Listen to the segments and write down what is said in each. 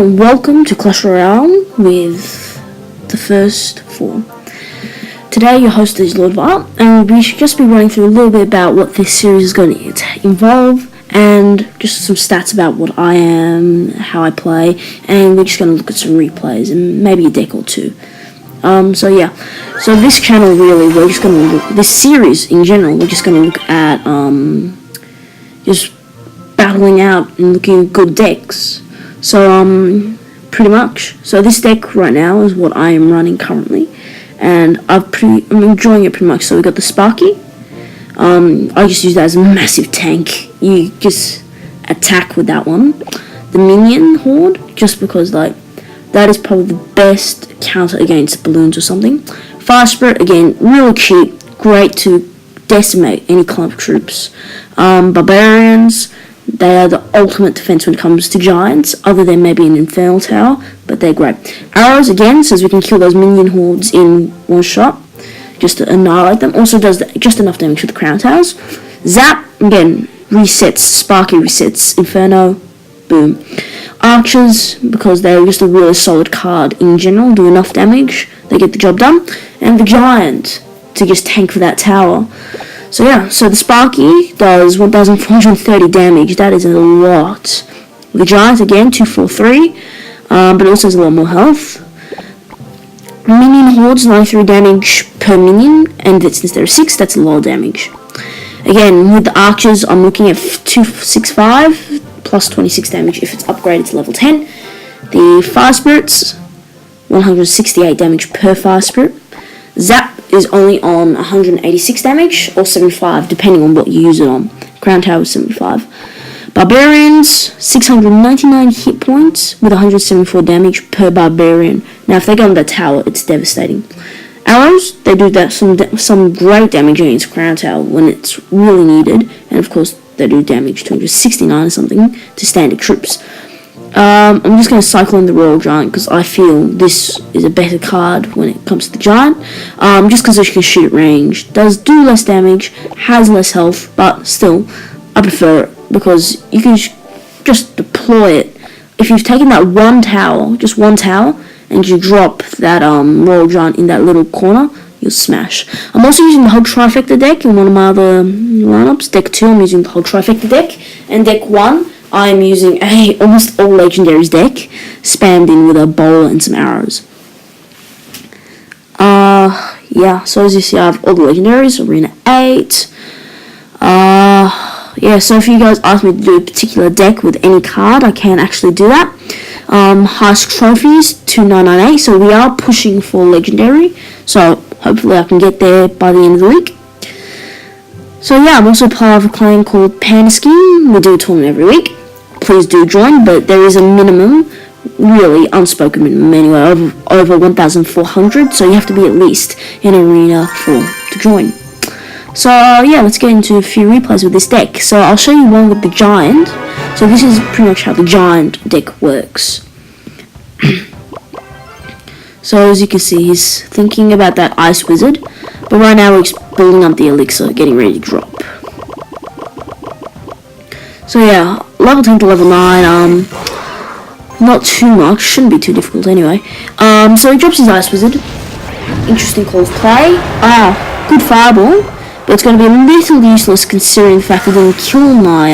Hello and welcome to Clash Royale with the first four. Today your host is Lord Royale, and we should just be running through a little bit about what this series is going to involve and just some stats about what I am, how I play, and we're just going to look at some replays and maybe a deck or two. So this channel really, we're just going to look, this series in general, we're just going to look at just battling out and looking at good decks. So, pretty much. So this deck right now is what I am running currently, and I'm enjoying it pretty much. So we got the Sparky. I just use that as a massive tank. You just attack with that one. The Minion Horde, just because that is probably the best counter against balloons or something. Fire Spirit, again, really cheap, great to decimate any clump troops. Barbarians, they are the ultimate defense when it comes to giants, other than maybe an Infernal Tower, but they're great. Arrows, again, says we can kill those minion hordes in one shot, just to annihilate them. Also does just enough damage with the Crown Towers. Zap, again, resets, Sparky resets, Inferno, boom. Archers, because they're just a really solid card in general, do enough damage, they get the job done. And the Giant, to just tank for that tower. So yeah, so the Sparky does 1,430 damage. That is a lot. The Giant, again, 243, but it also has a lot more health. Minion Hordes, 93 damage per minion, and since there are 6, that's a lot of damage. Again, with the Archers, I'm looking at 265, plus 26 damage if it's upgraded to level 10. The Fire Spirits, 168 damage per Fire Spirit. Zap is only on 186 damage, or 75, depending on what you use it on. Crown Tower is 75. Barbarians, 699 hit points, with 174 damage per Barbarian. Now, if they go on that tower, it's devastating. Arrows, they do that some great damage against Crown Tower when it's really needed, and of course, they do damage 269 or something to standard troops. I'm just going to cycle in the Royal Giant because I feel this is a better card when it comes to the Giant. Just because you can shoot at range. Does do less damage, has less health, but still, I prefer it because you can just deploy it. If you've taken that one tower, just one tower, and you drop that Royal Giant in that little corner, you'll smash. I'm also using the whole Trifecta deck in one of my other lineups. Deck 2, I'm using the whole Trifecta deck, and deck 1, I'm using a almost all legendaries deck, spammed in with a bowler and some arrows. Yeah, so as you see, I have all the legendaries, Arena 8. Yeah, so if you guys ask me to do a particular deck with any card, I can actually do that. Highest trophies, 2998, so we are pushing for legendary, so hopefully I can get there by the end of the week. So yeah, I'm also part of a clan called Panda Scheme. We do a tournament every week. Please do join, but there is a minimum, really unspoken minimum anyway, over 1,400, so you have to be at least in Arena 4 to join. So yeah, let's get into a few replays with this deck. So I'll show you one with the Giant. So this is pretty much how the Giant deck works. So as you can see, he's thinking about that Ice Wizard, but right now we're building up the Elixir, getting ready to drop. So yeah, level 10 to level 9, not too much, shouldn't be too difficult anyway. So he drops his Ice Wizard. Interesting call of play. Good fireball, but it's going to be a little useless considering the fact that it didn't kill my,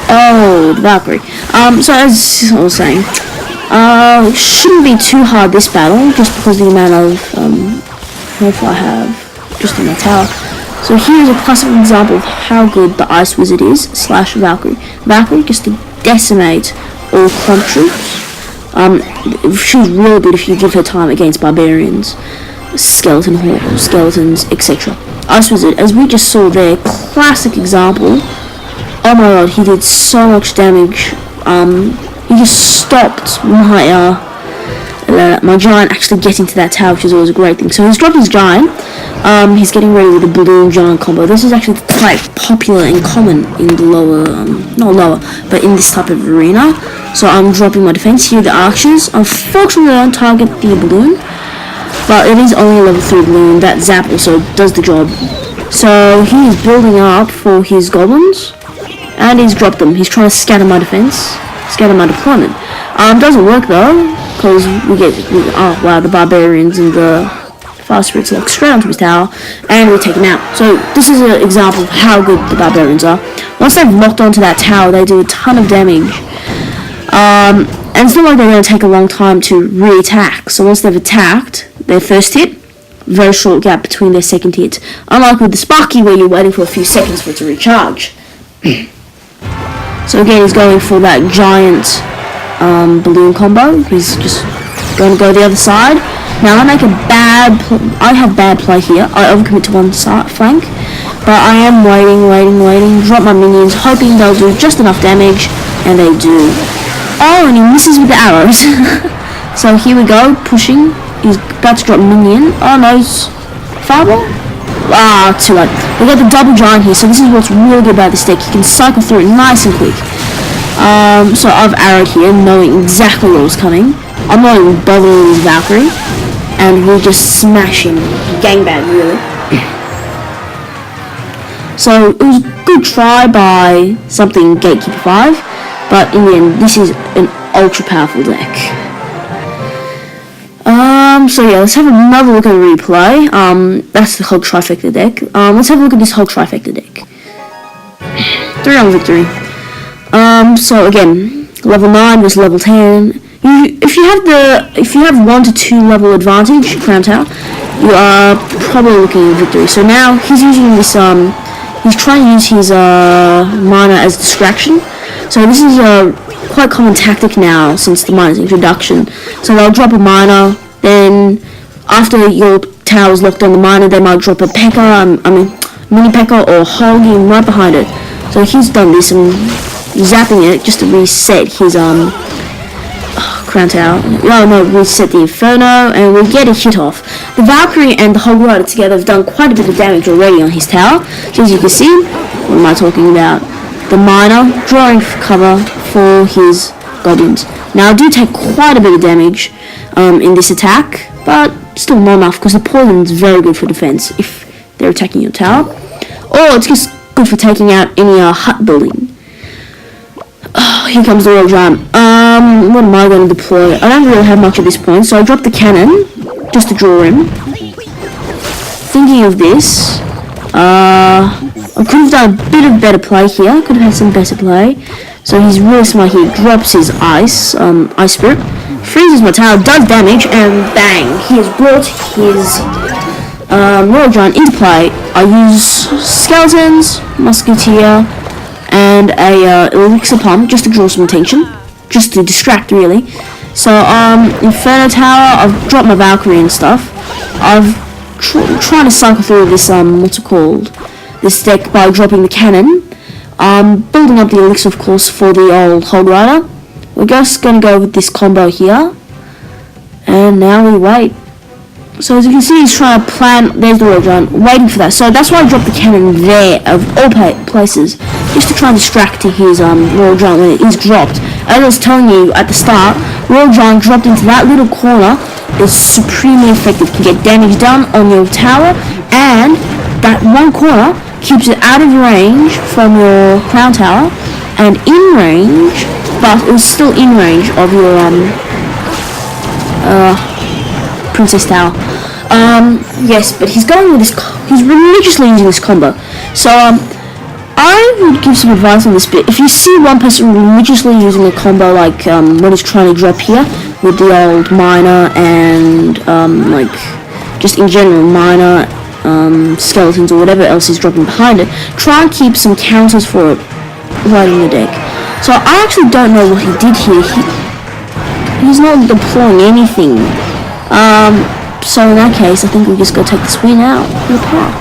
the Valkyrie. So as I was saying, it shouldn't be too hard this battle, just because of the amount of health I have just in my tower. So here's a classic example of how good the Ice Wizard is, / Valkyrie. Valkyrie, just to decimate all clump troops. She's really good if you give her time against barbarians, skeletons, etc. Ice Wizard, as we just saw there, classic example. Oh my god, he did so much damage. He just stopped my Giant actually getting to that tower, which is always a great thing. So he's dropped his Giant. He's getting ready with the Balloon Giant combo. This is actually quite popular and common in the lower, not lower, but in this type of arena. So I'm dropping my defense here, the Archers. Unfortunately, I don't target the Balloon, but it is only a level 3 Balloon. That Zap also does the job. So he is building up for his Goblins, and he's dropped them. He's trying to scatter my defense, scatter my deployment. Doesn't work though, because oh wow, the barbarians and the fire spirits lock straight onto his tower, and we're taken out. So this is an example of how good the barbarians are. Once they've locked onto that tower, they do a ton of damage. And it's not like they're going to take a long time to re-attack. So once they've attacked their first hit, very short gap between their second hit. Unlike with the Sparky, where you're waiting for a few seconds for it to recharge. So again, he's going for that giant balloon combo. He's just going to go the other side. Now I have bad play here. I overcommit to one side flank, but I am waiting. Drop my minions, hoping they'll do just enough damage, and they do. Oh, and he misses with the arrows. So here we go, pushing. He's about to drop minion. Oh no, it's fireball? Ah, too late. We got the double giant here, so this is what's really good about this deck. You can cycle through it nice and quick. So I've arrowed here, knowing exactly what was coming. I'm not even bothering with Valkyrie, and we'll just smash him. Gangbang, really. So it was a good try by something Gatekeeper 5, but in the end, this is an ultra powerful deck. So yeah, let's have another look at the replay. That's the Hog Trifecta deck. Let's have a look at this Hog Trifecta deck. 3-round victory. So again, level 9 versus level 10. If you have 1 to 2 level advantage, Crown Tower, you are probably looking at victory. So now he's using this. He's trying to use his miner as distraction. So this is a quite common tactic now since the miner's introduction. So they'll drop a miner, then after your tower is locked on the miner, they might drop a P.E.K.K.A, mini P.E.K.K.A or Hogging right behind it. So he's done this and zapping it just to reset his Crown Tower. Reset the Inferno, and we get a hit off. The Valkyrie and the Hog Rider together have done quite a bit of damage already on his tower. So as you can see, what am I talking about? The miner drawing cover for his goblins. Now I do take quite a bit of damage in this attack, but still not enough because the poison is very good for defense if they're attacking your tower. Or it's just good for taking out any hut building. Oh, here comes the Royal Giant. What am I going to deploy? I don't really have much at this point, so I dropped the cannon just to draw him. Thinking of this, I could have done a bit of better play here. Could have had some better play. So he's really smart here. Drops his ice spirit, freezes my tower, does damage, and bang! He has brought his Royal Giant into play. I use skeletons, musketeer, and a elixir pump just to draw some attention, just to distract really. So Inferno Tower, I've dropped my Valkyrie and stuff. I've trying to cycle through this what's it called? This deck by dropping the cannon. Building up the elixir of course for the old Hog Rider. We're just gonna go with this combo here. And now we wait. So as you can see, he's trying to plan. There's the Royal Giant, waiting for that. So that's why I dropped the cannon there, of all places, just to try and distract his Royal Giant when it is dropped. As I was telling you at the start, Royal Giant dropped into that little corner is supremely effective. Can get damage done on your tower, and that one corner keeps it out of range from your Crown Tower, and in range, but it was still in range of your Princess Tower. Yes, but he's going with this. He's religiously using this combo. So I would give some advice on this bit. If you see one person religiously using a combo like what he's trying to drop here with the old miner and like just in general miner, skeletons or whatever else he's dropping behind it, try and keep some counters for it right in the deck. So I actually don't know what he did here. He's not deploying anything. So in that case, I think we just go take this win out in the park.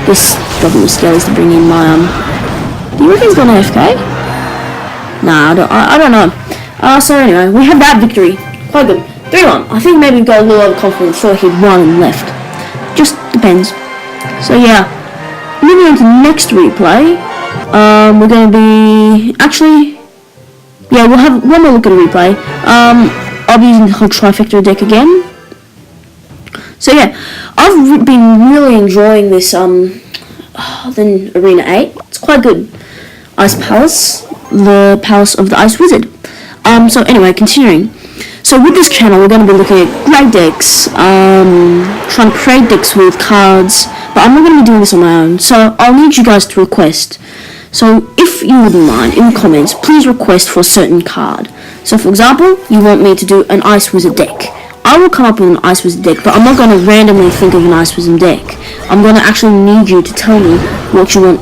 This double skellies to bring in my Do you reckon he's gonna AFK? Nah, I don't know. So anyway, we have that victory. Quite good. 3-1. I think maybe we got a little overconfident, thought he'd won and left. Just depends. So yeah, moving on to the next replay. We're gonna be yeah, we'll have one more look at a replay. I'll be using the whole Trifecta deck again. So yeah, I've been really enjoying this the Arena 8. It's quite good. Ice Palace, the Palace of the Ice Wizard. So anyway, continuing. So with this channel, we're going to be looking at great decks, trying to create decks with cards, but I'm not going to be doing this on my own, so I'll need you guys to request. So if you wouldn't mind, in the comments, please request for a certain card. So for example, you want me to do an Ice Wizard deck. I will come up with an Ice Wizard deck, but I'm not going to randomly think of an Ice Wizard deck. I'm going to actually need you to tell me what you want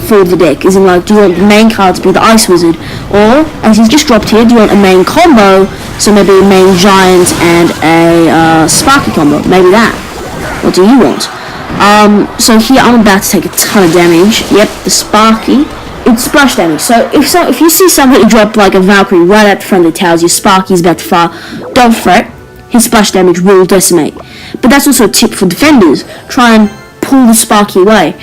for the deck. Is in like, do you want the main card to be the Ice Wizard, or as he's just dropped here, do you want a main combo? So maybe a main Giant and a Sparky combo, maybe that. What do you want? So here I'm about to take a ton of damage. Yep, the Sparky. It's splash damage. So if you see somebody drop like a Valkyrie right at the front of the towers, your Sparky's about to fire, don't fret. His splash damage will decimate. But that's also a tip for defenders. Try and pull the Sparky away.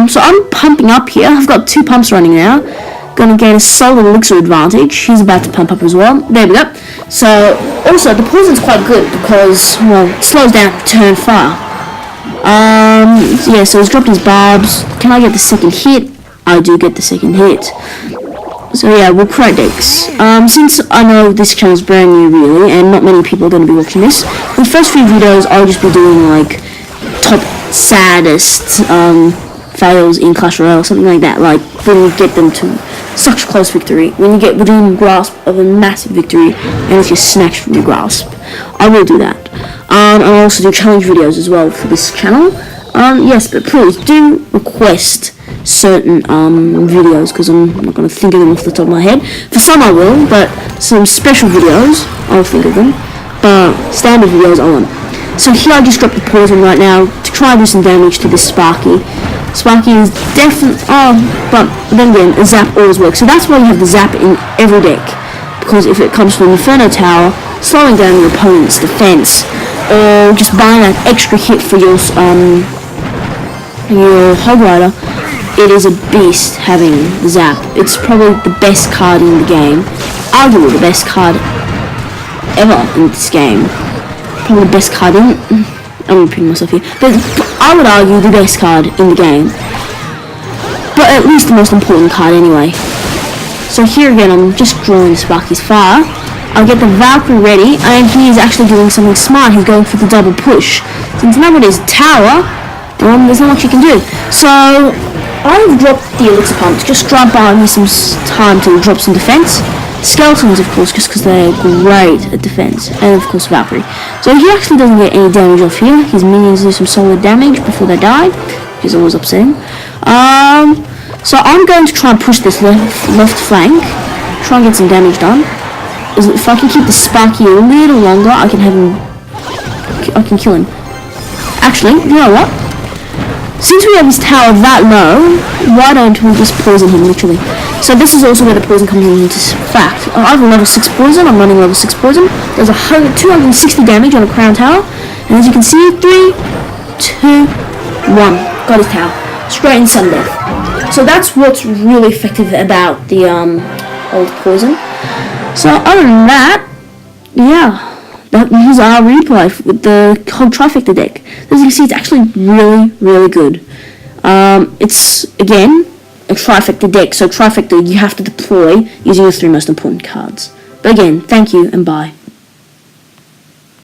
So I'm pumping up here. I've got 2 pumps running now. Gonna gain a solid elixir advantage. He's about to pump up as well. There we go. So also the poison's quite good because, well, it slows down turn fire. Yeah, so he's dropped his barbs. Can I get the second hit? I do get the second hit. So yeah, we'll create decks. Since I know this channel is brand new really, and not many people are going to be watching this, the first few videos I'll just be doing like top saddest fails in Clash Royale, something like that, like when you get them to such close victory, when you get within grasp of a massive victory and it's just snatched from your grasp. I will do that. I'll also do challenge videos as well for this channel. Yes, but please do request certain videos, because I'm not going to think of them off the top of my head. For some I will, but some special videos I'll think of them, but standard videos I won't. So here I just dropped the poison right now to try and do some damage to this Sparky. Sparky is definitely, but then again, a zap always works. So that's why you have the zap in every deck, because if it comes from Inferno Tower, slowing down your opponent's defense, or just buying that extra hit for your Hog Rider, it is a beast having zap. It's probably the best card in the game, arguably the best card ever in this game. Probably the best card in, I'm repeating myself here, but I would argue the best card in the game, but at least the most important card anyway. So here again, I'm just drawing Sparky's fire. I'll get the Valkyrie ready, and he is actually doing something smart. He's going for the double push. Since nobody's tower, there's not much you can do. So I've dropped the elixir pumps, just try and buy me some time to drop some defense. Skeletons, of course, just because they're great at defense, and of course Valkyrie. So he actually doesn't get any damage off here. His minions do some solid damage before they die, which is always upsetting. So I'm going to try and push this left flank, try and get some damage done. If I can keep the Sparky a little longer, I can kill him. Actually, you know what? Since we have his tower that low, why don't we just poison him, literally? So this is also where the poison comes into fact. I have a level 6 poison, I'm running level 6 poison. There's 260 damage on a crown tower. And as you can see, 3, 2, 1. Got his tower. Straight in sudden death. So that's what's really effective about the old poison. So other than that, yeah. Here's our replay with the whole Trifecta deck. As you can see, it's actually really, really good. It's, again, a Trifecta deck. So Trifecta, you have to deploy using your 3 most important cards. But again, thank you and bye.